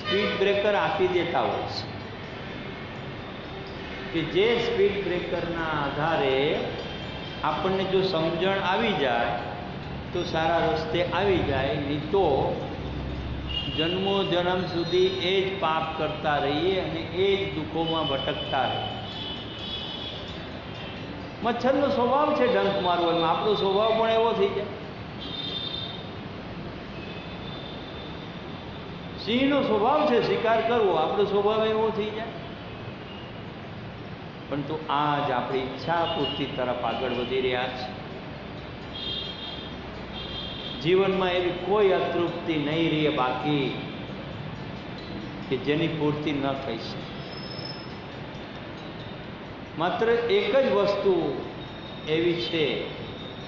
Speed breaker આપી દેતા હોય છે કે જે સ્પીડ બ્રેકરના આધારે આપણને જો સમજણ આવી જાય તો સારા રસ્તે આવી જાય, નહીં તો જન્મો જન્મ સુધી એ જ પાપ કરતા રહીએ અને એ જ દુઃખોમાં ભટકતા રહીએ. મચ્છરનો સ્વભાવ છે ડંખ મારવો, એમાં આપણો સ્વભાવ પણ એવો થઈ જાય. સિંહનો સ્વભાવ છે શિકાર કરવો, આપણો સ્વભાવ એવો થઈ જાય. પરંતુ આજ આપણી ઈચ્છા પૂર્તિ તરફ આગળ વધી રહ્યા છે. જીવનમાં એવી કોઈ અતૃપ્તિ નહીં રહે બાકી કે જેની પૂર્તિ ન થઈ શકે. માત્ર એક જ વસ્તુ એવી છે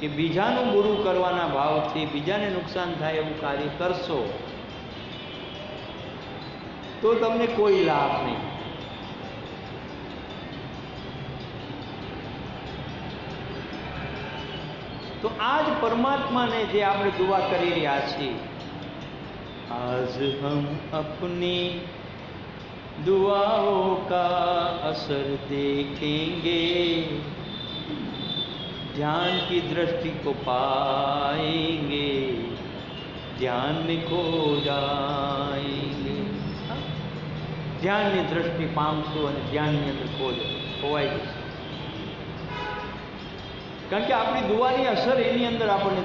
કે બીજાનું બુરું કરવાના ભાવથી બીજાને નુકસાન થાય એવું કાર્ય કરશો તો તમને કોઈ લાભ નહીં. તો આજ પરમાત્માને જે આપણે દુઆ કરી રહ્યા છીએ, આજ હમ અપની दुआओं का असर देखेंगे, ध्यान की दृष्टि को पाएंगे, ध्यान में खो जाएंगे. ધ્યાનની દ્રષ્ટિ પામશું અને ધ્યાનની અંદર ખોવાઈ જશે. કારણ કે આપણી દુઆની અસર એની અંદર આપણને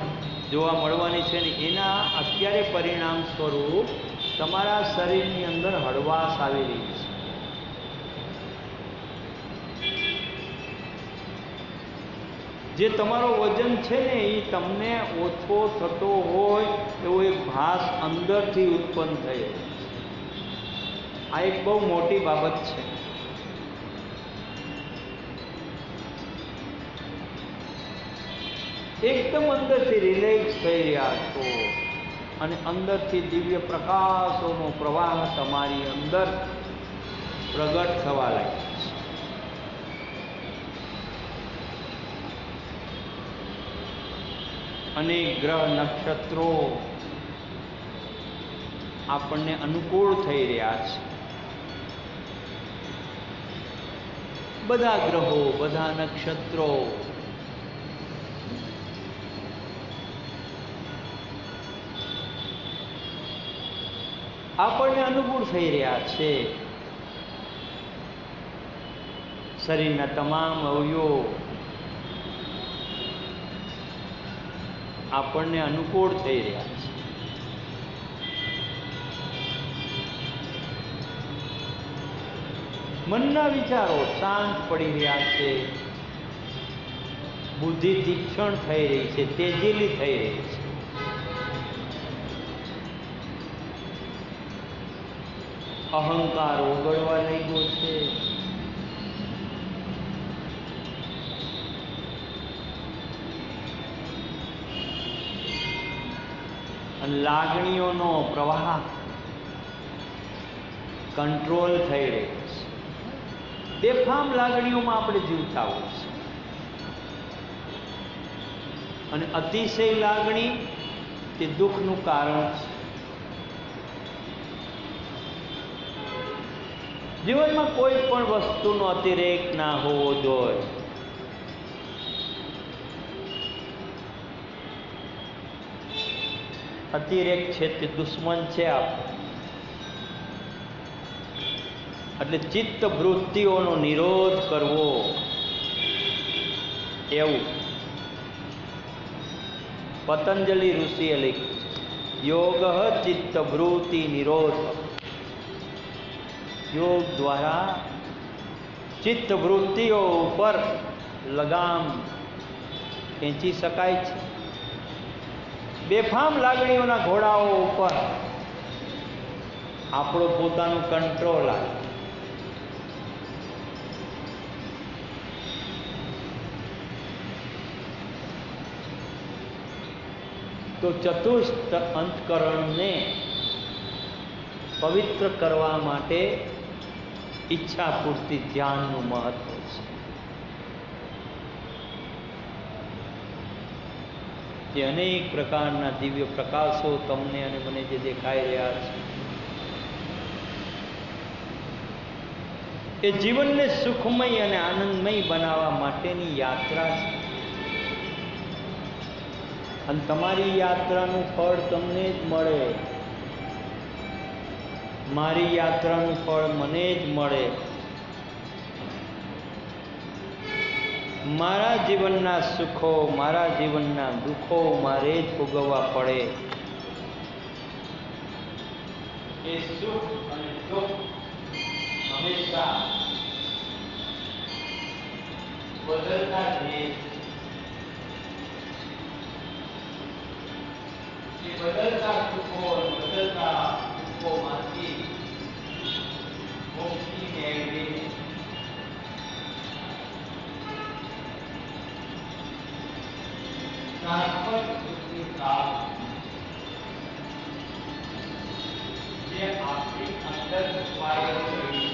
જોવા મળવાની છે ને એના અત્યારે પરિણામ સ્વરૂપ તમારા શરીરની અંદર હળવાશ આવી રહી છે. જે તમારો વજન છે ને એ તમને ઓછો થતો હોય એવો એક ભાસ અંદરથી ઉત્પન્ન થયો. આ એક બહુ મોટી બાબત છે. એકદમ અંદરથી રિલેક્સ થઈ રહ્યા છો અને અંદરથી દિવ્ય પ્રકાશોનો પ્રવાહ તમારી અંદર પ્રગટ થવા લાગ્યો છે. અનેક ગ્રહ નક્ષત્રો આપણને અનુકૂળ થઈ રહ્યા છે. બધા ગ્રહો, બધા નક્ષત્રો આપણને અનુકૂળ થઈ રહ્યા છે. શરીરના તમામ અવયવો આપણને અનુકૂળ થઈ રહ્યા છે. મનના વિચારો શાંત પડી રહ્યા છે. બુદ્ધિ તીક્ષ્ણ થઈ રહી છે, તેજીલી થઈ રહી છે. અહંકાર ઓગળવા લાગ્યો છે. અને લાગણીઓનો પ્રવાહ કંટ્રોલ થઈ રહ્યો છે. બેફામ લાગણીઓમાં આપણે જીવતા હોય છે અને અતિશય લાગણી તે દુઃખનું કારણ છે. જીવનમાં કોઈ પણ વસ્તુનો અતિરેક ના હોવો જોઈએ. અતિરેક છે તે દુશ્મન છે આપણો. એટલે ચિત્ત વૃત્તિઓનો નિરોધ કરવો એવું પતંજલિ ઋષિએ લખ્યું છે. યોગ ચિત્ત વૃત્તિ નિરોધ. યોગ દ્વારા ચિત્ત વૃત્તિઓ ઉપર લગામ ખેંચી શકાય છે. બેફામ લાગણીઓના ઘોડાઓ ઉપર આપણો પોતાનો કંટ્રોલ આવે. તો ચતુષ્ટ અંતકરણને પવિત્ર કરવા માટે ઈચ્છા પૂર્તિ ધ્યાનનું મહત્વ છે. જે અનેક પ્રકારના દિવ્ય પ્રકાશો તમને અને મને જે દેખાઈ રહ્યા છે એ જીવનને સુખમય અને આનંદમય બનાવવા માટેની યાત્રા છે. અને તમારી યાત્રાનું ફળ તમને જ મળે, મારી યાત્રાનું ફળ મને જ મળે. મારા જીવનના સુખો, મારા જીવનના દુઃખો મારે જ ભોગવવા પડે. એ સુખ અને દુઃખ હંમેશા બદલતા જ રહે. એ બદલતા સુખો અને બદલતા દુઃખોમાંથી મુક્તિ મેળવીને શાશ્વત સુખની પ્રાપ્તિ જે આપણી અંદર છુપાયેલી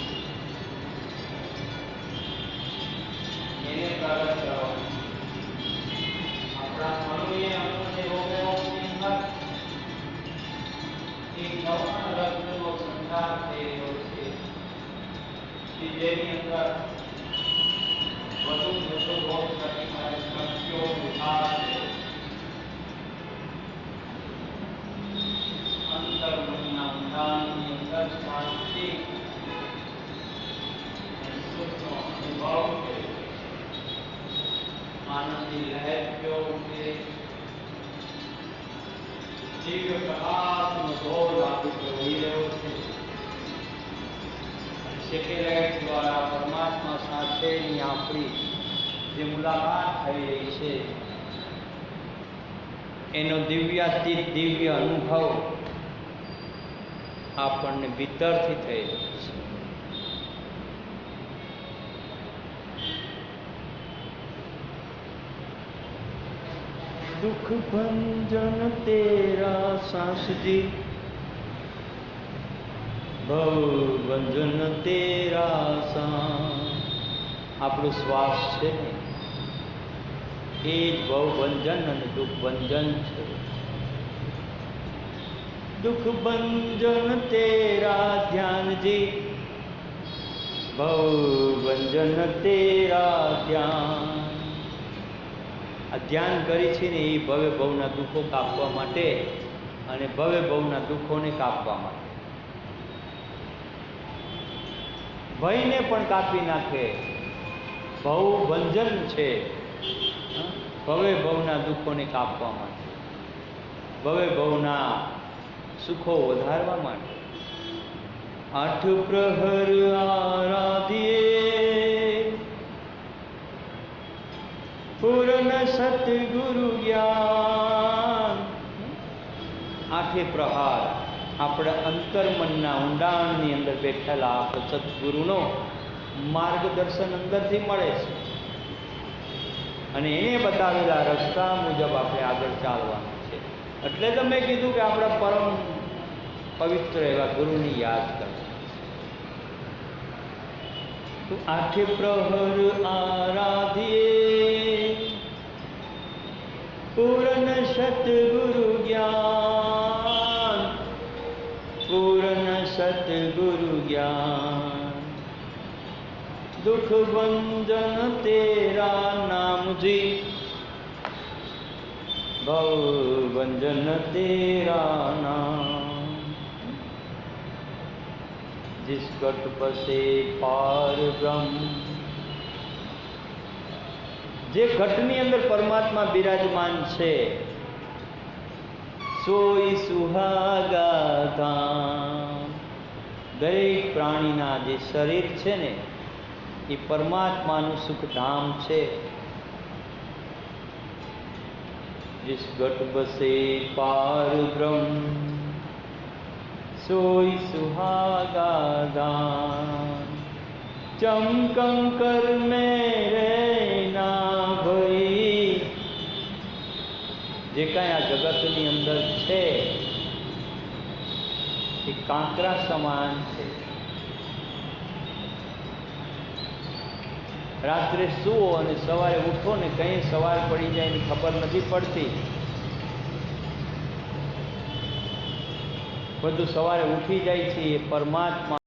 છે એને પ્રગટ કરો. આપણા મનોએ આપણને રોગોની અંદર એક નવા રત્નનો સંચાર થયેલો છે કે જેની અંદર વધુ રોગ પ્રતિકારક શક્તિઓ ઉભા છે. અંતર્મનના ઊંડાણની અંદર શાંતિ અને સુખનો અનુભવ છે. આનંદની લહેર કેવો છે. દિવ્ય પ્રકાશનો દોર લાગુ કરી રહ્યો છે. સેટેલાઇટ દ્વારા પરમાત્મા સાથેની આપણી જે મુલાકાત થઈ રહી છે એનો દિવ્યાતીત દિવ્ય અનુભવ આપણને ભીતરથી થઈ રહ્યો છે. दुख भंजन तेरा सांस जी, भव भंजन तेरा सांस. આપણું શ્વાસ છે ને એ જ ભવભંજન અને દુઃખ ભંજન છે. દુઃખ ભંજન તેરા ધ્યાન જી, ભવભંજન તેરા ધ્યાન. આ ધ્યાન કરી છે ને એ ભવે ભવના દુઃખો કાપવા માટે અને ભવે ભવના દુઃખોને કાપવા માટે. ભયને પણ કાપી નાખે. ભવભંજન છે ભવે ભવના દુઃખોને કાપવા માટે, ભવે ભવના સુખો વધારવા માટે. આઠ પ્રહર આરાધીએ પૂર્ણ સતગુરુ જ્ઞાન. આઠે પ્રહાર આપણે અંતર્મનના ઊંડાણની અંદર બેઠેલા આપણે સદગુરુનો માર્ગદર્શન અંદરથી મળે છે અને એને બતાવેલા રસ્તા મુજબ આપણે આગળ ચાલવાનું છે. એટલે તો મેં કીધું કે આપણા પરમ પવિત્ર એવા ગુરુની યાદ કરો. તો આઠે પ્રહર આરાધીએ પૂર્ણ સતગુરુ જ્ઞાન, પૂર્ણ સતગુરુ જ્ઞાન. दुख भंजन तेरा नाम जी, भव भंजन तेरा नाम. जिस घट बसे पार ब्रह्म, જે ઘટની અંદર પરમાત્મા બિરાજમાન છે સોઈ સુહાગા ધામ. દરેક પ્રાણીના જે શરીર છે ને એ પરમાત્માનું સુખધામ છે. जिस घट बसे पार ब्रह्म, सोई सुहागा दान. चमकंकर मेरे ना भई. જે કાંઈ આ જગતની અંદર છે એ કાંકરા સમાન છે. રાત્રે સુવો અને સવારે ઉઠો ને કંઈ સવાર પડી જાય એની ખબર નથી પડતી. બધું સવારે ઉઠી જાય છે એ પરમાત્મા